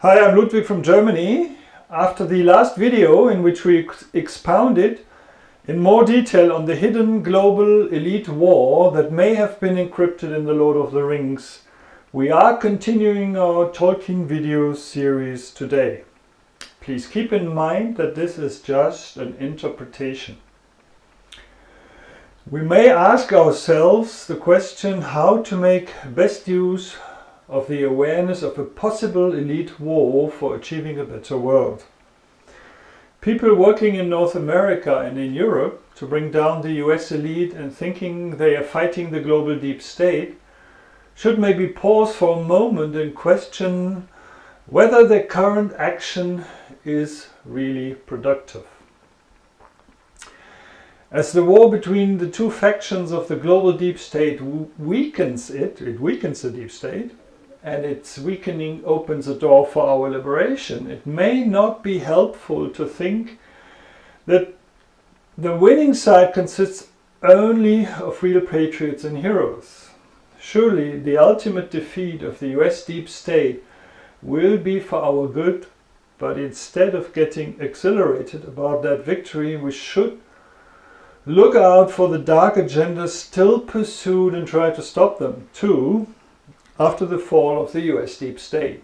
Hi, I'm Ludwig from Germany. After the last video in which we expounded in more detail on the hidden global elite war that may have been encrypted in the Lord of the Rings, we are continuing our Tolkien video series today. Please keep in mind that this is just an interpretation. We may ask ourselves the question how to make best use of the awareness of a possible elite war for achieving a better world. People working in North America and in Europe to bring down the US elite and thinking they are fighting the global deep state should maybe pause for a moment and question whether their current action is really productive. As the war between the two factions of the global deep state weakens it weakens the deep state, and its weakening opens a door for our liberation. It may not be helpful to think that the winning side consists only of real patriots and heroes. Surely the ultimate defeat of the US deep state will be for our good, but instead of getting exhilarated about that victory, we should look out for the dark agendas still pursued and try to stop them too, after the fall of the US deep state.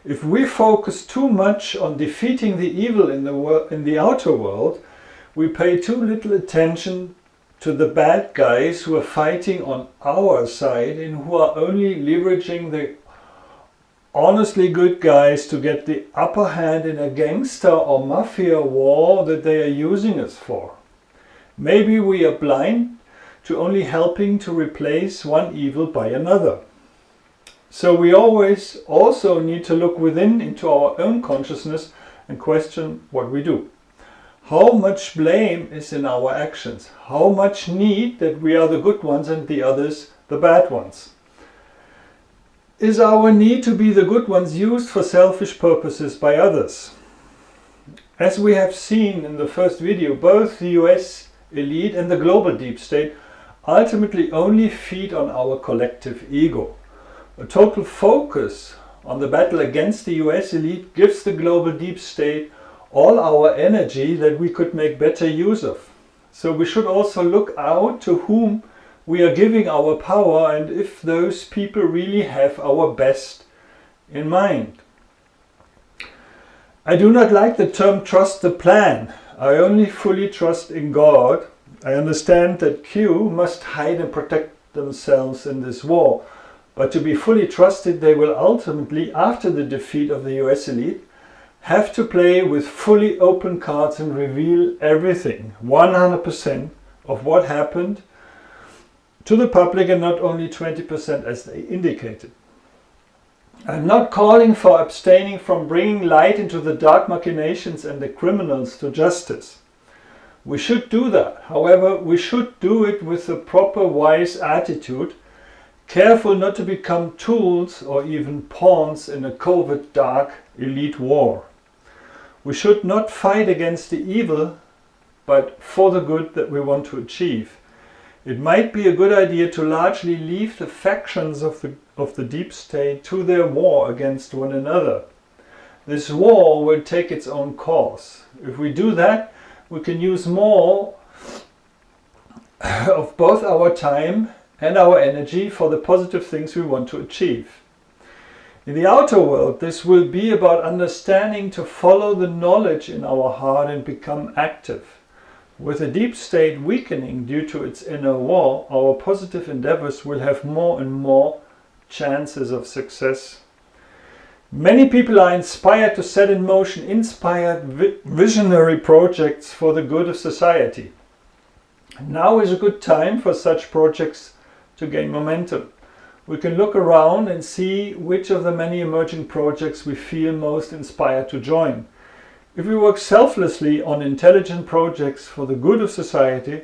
If we focus too much on defeating the evil in the outer world, we pay too little attention to the bad guys who are fighting on our side and who are only leveraging the honestly good guys to get the upper hand in a gangster or mafia war that they are using us for. Maybe we are blind to only helping to replace one evil by another. So we always also need to look within into our own consciousness and question what we do. How much blame is in our actions? How much need that we are the good ones and the others the bad ones? Is our need to be the good ones used for selfish purposes by others? As we have seen in the first video, both the US elite and the global deep state ultimately only feed on our collective ego. A total focus on the battle against the US elite gives the global deep state all our energy that we could make better use of. So we should also look out to whom we are giving our power and if those people really have our best in mind. I do not like the term trust the plan. I only fully trust in God. I understand that Q must hide and protect themselves in this war, but to be fully trusted they will ultimately, after the defeat of the US elite, have to play with fully open cards and reveal everything, 100% of what happened to the public and not only 20% as they indicated. I'm not calling for abstaining from bringing light into the dark machinations and the criminals to justice. We should do that. However, we should do it with a proper wise attitude, careful not to become tools or even pawns in a covert dark elite war. We should not fight against the evil, but for the good that we want to achieve. It might be a good idea to largely leave the factions of the deep state to their war against one another. This war will take its own course. If we do that, we can use more of both our time and our energy for the positive things we want to achieve. In the outer world, this will be about understanding to follow the knowledge in our heart and become active. With the deep state weakening due to its inner war, our positive endeavors will have more and more chances of success. Many people are inspired to set in motion inspired visionary projects for the good of society. Now is a good time for such projects to gain momentum. We can look around and see which of the many emerging projects we feel most inspired to join. If we work selflessly on intelligent projects for the good of society,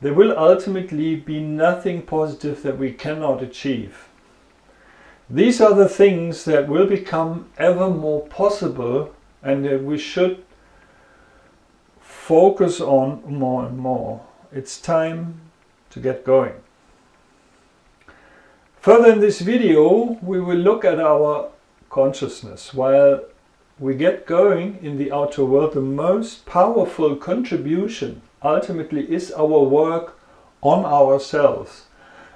there will ultimately be nothing positive that we cannot achieve. These are the things that will become ever more possible and that we should focus on more and more. It's time to get going. Further in this video, we will look at our consciousness. While we get going in the outer world, the most powerful contribution ultimately is our work on ourselves.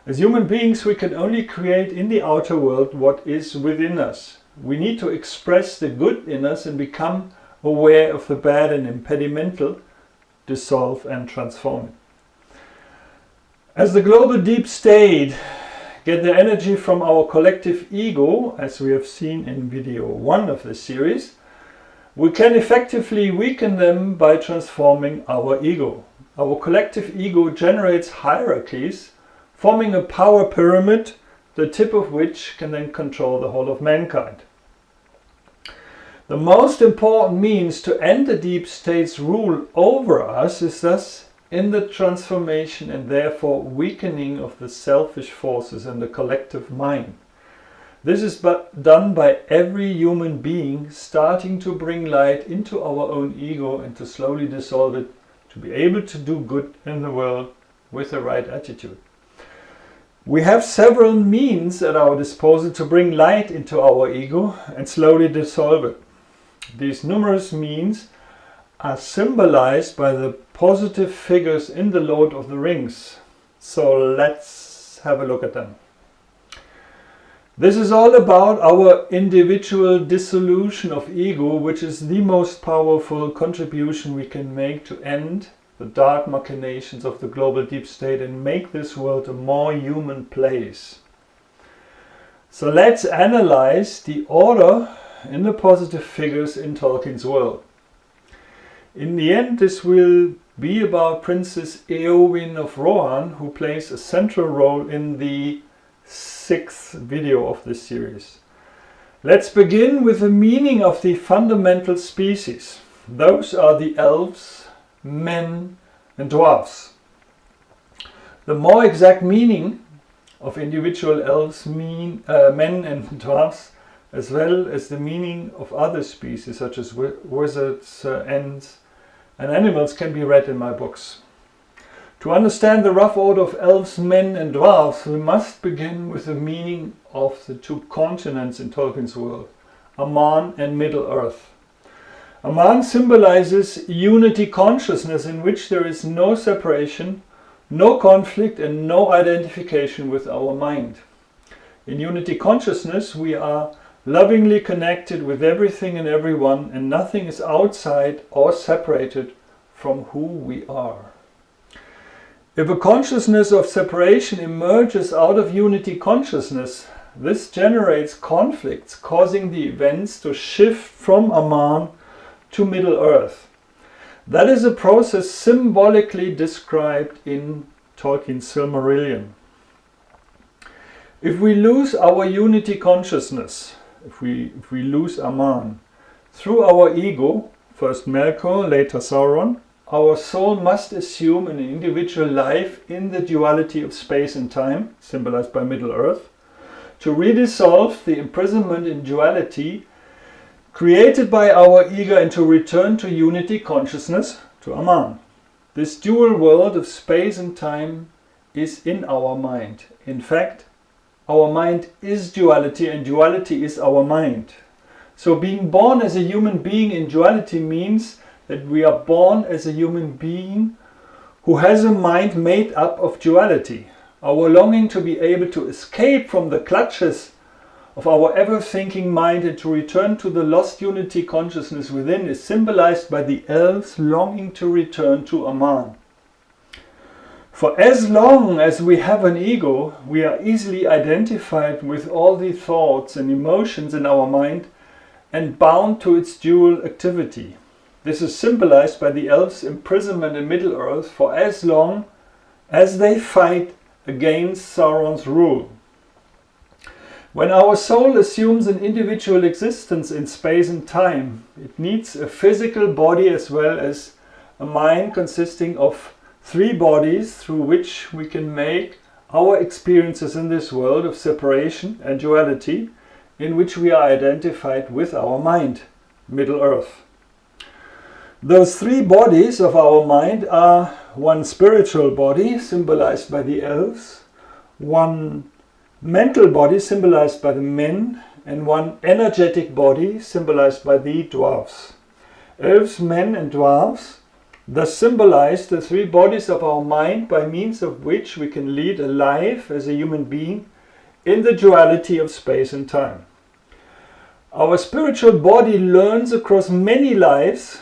As human beings, we can only create in the outer world what is within us. We need to express the good in us and become aware of the bad and impedimental, dissolve and transform it. As the global deep state get their energy from our collective ego, as we have seen in video 1 of this series, we can effectively weaken them by transforming our ego. Our collective ego generates hierarchies, forming a power pyramid, the tip of which can then control the whole of mankind. The most important means to end the deep state's rule over us is thus in the transformation and therefore weakening of the selfish forces in the collective mind. This is done by every human being starting to bring light into our own ego and to slowly dissolve it, to be able to do good in the world with the right attitude. We have several means at our disposal to bring light into our ego and slowly dissolve it. These numerous means are symbolized by the positive figures in the Lord of the Rings. So let's have a look at them. This is all about our individual dissolution of ego, which is the most powerful contribution we can make to end the dark machinations of the global deep state and make this world a more human place. So let's analyze the order in the positive figures in Tolkien's world. In the end, this will be about Princess Éowyn of Rohan, who plays a central role in the 6th video of this series. Let's begin with the meaning of the fundamental species. Those are the elves, men and dwarfs. The more exact meaning of individual elves, men and dwarfs, as well as the meaning of other species such as wizards, ents and animals, can be read in my books. To understand the rough order of elves, men and dwarfs, we must begin with the meaning of the two continents in Tolkien's world, Aman and Middle-earth. Aman symbolizes unity consciousness in which there is no separation, no conflict and no identification with our mind. In unity consciousness we are lovingly connected with everything and everyone, and nothing is outside or separated from who we are. If a consciousness of separation emerges out of unity consciousness, this generates conflicts, causing the events to shift from Aman to Middle-earth. That is a process symbolically described in Tolkien's Silmarillion. If we lose our unity consciousness, if we lose Aman, through our ego, first Melkor, later Sauron, our soul must assume an individual life in the duality of space and time, symbolized by Middle-earth, to redissolve the imprisonment in duality created by our ego and to return to unity consciousness, to Aman. This dual world of space and time is in our mind. In fact, our mind is duality and duality is our mind. So being born as a human being in duality means that we are born as a human being who has a mind made up of duality. Our longing to be able to escape from the clutches of our ever-thinking mind and to return to the lost unity consciousness within is symbolized by the elves longing to return to Aman. For as long as we have an ego, we are easily identified with all the thoughts and emotions in our mind and bound to its dual activity. This is symbolized by the elves' imprisonment in Middle-earth for as long as they fight against Sauron's rule. When our soul assumes an individual existence in space and time, it needs a physical body as well as a mind consisting of 3 bodies through which we can make our experiences in this world of separation and duality, in which we are identified with our mind, Middle-earth. Those 3 bodies of our mind are one spiritual body, symbolized by the elves, one mental body, symbolized by the men, and one energetic body, symbolized by the Dwarfs. Elves, men and Dwarfs thus symbolize the three bodies of our mind by means of which we can lead a life as a human being in the duality of space and time. Our spiritual body learns across many lives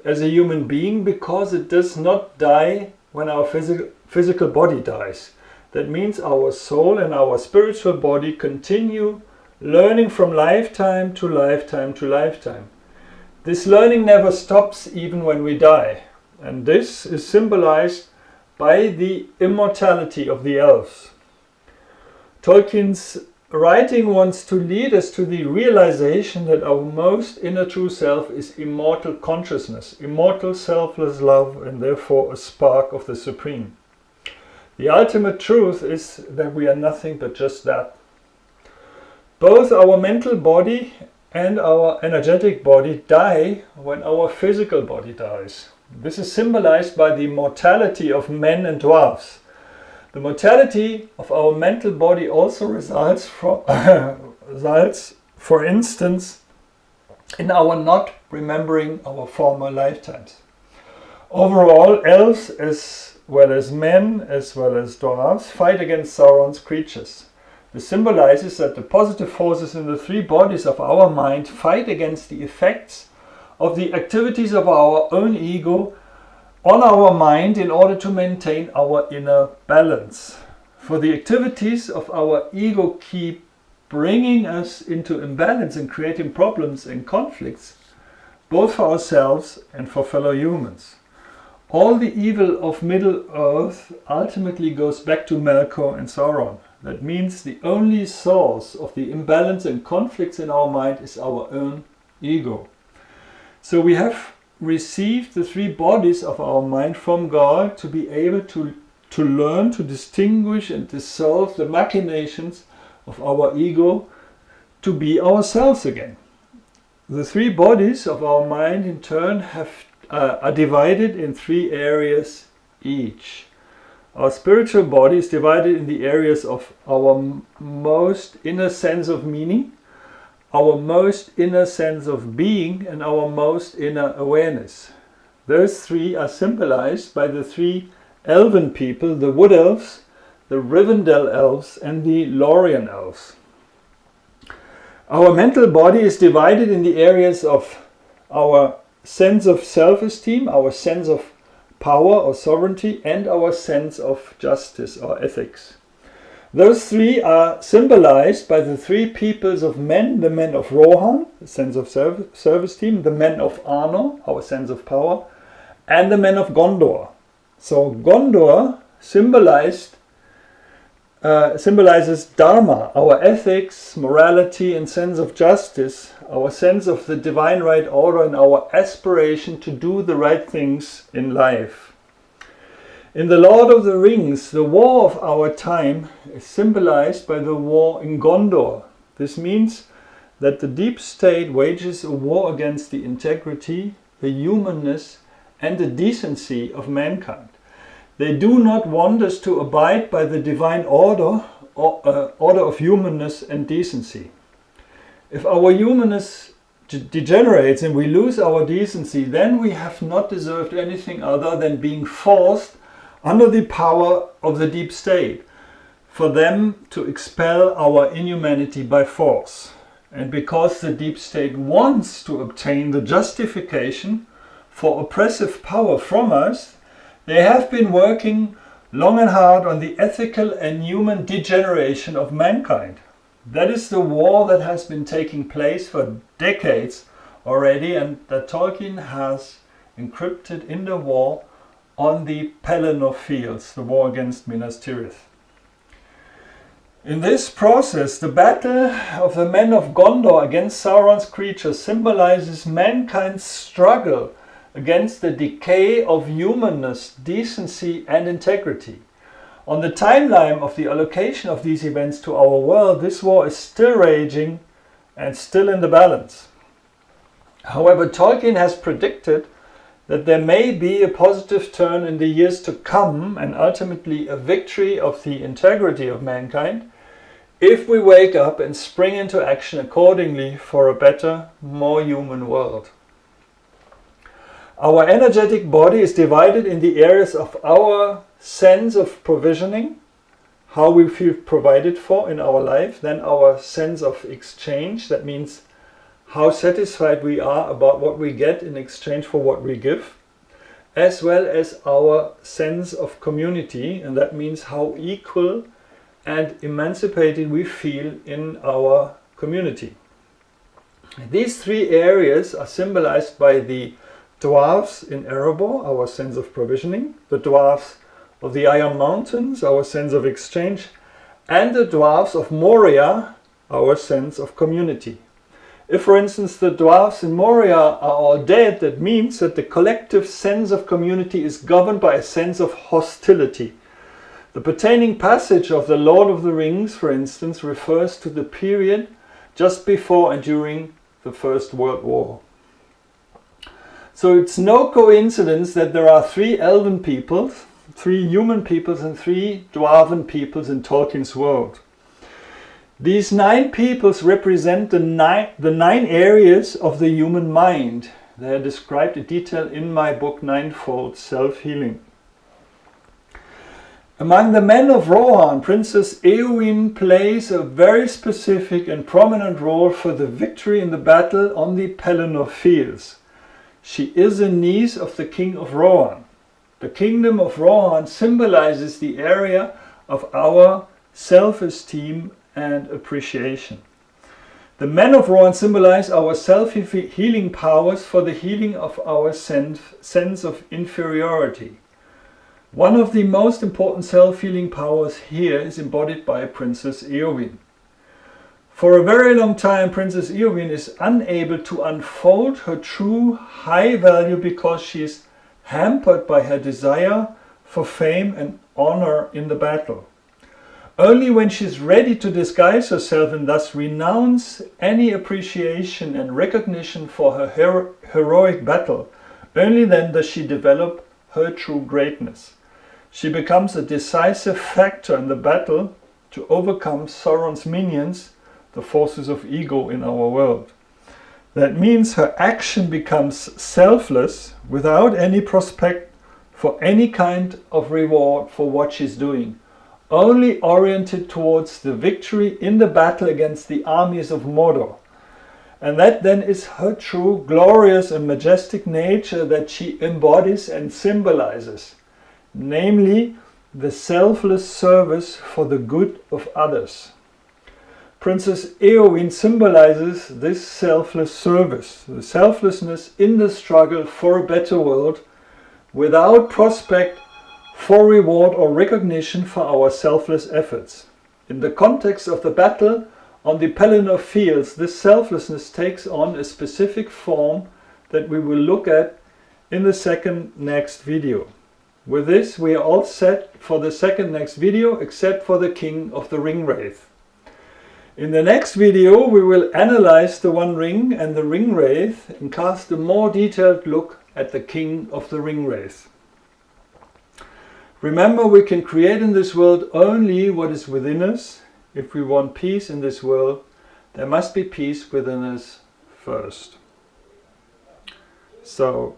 as a human being because it does not die when our physical body dies. That means our soul and our spiritual body continue learning from lifetime to lifetime to lifetime. This learning never stops even when we die, and this is symbolized by the immortality of the elves. Tolkien's writing wants to lead us to the realization that our most inner true self is immortal consciousness, immortal selfless love, and therefore a spark of the Supreme. The ultimate truth is that we are nothing but just that. Both our mental body and our energetic body die when our physical body dies. This is symbolized by the mortality of men and dwarfs. The mortality of our mental body also results, for instance, in our not remembering our former lifetimes. Overall, elves as well as men as well as dwarfs fight against Sauron's creatures. This symbolizes that the positive forces in the three bodies of our mind fight against the effects of the activities of our own ego on our mind in order to maintain our inner balance. For the activities of our ego keep bringing us into imbalance and creating problems and conflicts, both for ourselves and for fellow humans. All the evil of Middle-earth ultimately goes back to Melkor and Sauron. That means the only source of the imbalance and conflicts in our mind is our own ego. So we have received the three bodies of our mind from God to be able to learn to distinguish and dissolve the machinations of our ego to be ourselves again. The three bodies of our mind in turn are divided in three areas each. Our spiritual body is divided in the areas of our most inner sense of meaning, our most inner sense of being, and our most inner awareness. Those three are symbolized by the three elven people, the Wood Elves, the Rivendell Elves, and the Lorien Elves. Our mental body is divided in the areas of our sense of self-esteem, our sense of power or sovereignty, and our sense of justice or ethics. Those three are symbolized by the three peoples of men: the men of Rohan, the sense of self-esteem, the men of Arnor, our sense of power, and the men of Gondor. So Gondor symbolizes Dharma, our ethics, morality, and sense of justice, our sense of the divine right order, and our aspiration to do the right things in life. In The Lord of the Rings, the war of our time is symbolized by the war in Gondor. This means that the deep state wages a war against the integrity, the humanness, and the decency of mankind. They do not want us to abide by the divine order of humanness and decency. If our humanness degenerates and we lose our decency, then we have not deserved anything other than being forced under the power of the deep state, for them to expel our inhumanity by force. And because the deep state wants to obtain the justification for oppressive power from us, they have been working long and hard on the ethical and human degeneration of mankind. That is the war that has been taking place for decades already, and that Tolkien has encrypted in the war on the Pellennor fields, the war against Minas Tirith. In this process, the battle of the men of Gondor against Sauron's creatures symbolizes mankind's struggle against the decay of humanness, decency, and integrity. On the timeline of the allocation of these events to our world, this war is still raging and still in the balance. However, Tolkien has predicted that there may be a positive turn in the years to come, and ultimately a victory of the integrity of mankind, if we wake up and spring into action accordingly for a better, more human world. Our energetic body is divided in the areas of our sense of provisioning, how we feel provided for in our life, then our sense of exchange, that means how satisfied we are about what we get in exchange for what we give, as well as our sense of community, and that means how equal and emancipated we feel in our community. These three areas are symbolized by the Dwarfs in Erebor, our sense of provisioning, the Dwarfs of the Iron Mountains, our sense of exchange, and the Dwarfs of Moria, our sense of community. If, for instance, the Dwarfs in Moria are all dead, that means that the collective sense of community is governed by a sense of hostility. The pertaining passage of the Lord of the Rings, for instance, refers to the period just before and during the First World War. So it's no coincidence that there are 3 elven peoples, 3 human peoples and 3 dwarven peoples in Tolkien's world. These 9 peoples represent the 9 areas of the human mind. They are described in detail in my book Ninefold Self-Healing. Among the men of Rohan, Princess Éowyn plays a very specific and prominent role for the victory in the battle on the Pellennor fields. She is a niece of the king of Rohan. The kingdom of Rohan symbolizes the area of our self-esteem and appreciation. The men of Rohan symbolize our self-healing powers for the healing of our sense of inferiority. One of the most important self-healing powers here is embodied by Princess Éowyn. For a very long time, Princess Éowyn is unable to unfold her true high value because she is hampered by her desire for fame and honor in the battle. Only when she is ready to disguise herself and thus renounce any appreciation and recognition for her heroic battle, only then does she develop her true greatness. She becomes a decisive factor in the battle to overcome Sauron's minions, the forces of ego in our world. That means her action becomes selfless, without any prospect for any kind of reward for what she's doing, only oriented towards the victory in the battle against the armies of Mordor. And that then is her true, glorious and majestic nature that she embodies and symbolizes, namely the selfless service for the good of others. Princess Éowyn symbolizes this selfless service, the selflessness in the struggle for a better world, without prospect for reward or recognition for our selfless efforts. In the context of the battle on the Pellennor fields, this selflessness takes on a specific form that we will look at in the next video. With this, we are all set for the next video, except for the King of the Ringwraith. In the next video, we will analyze the One Ring and the Ringwraith and cast a more detailed look at the King of the Ringwraith. Remember, we can create in this world only what is within us. If we want peace in this world, there must be peace within us first. So,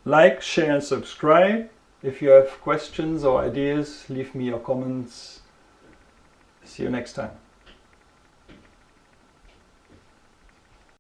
like, share and subscribe. If you have questions or ideas, leave me your comments. See you next time.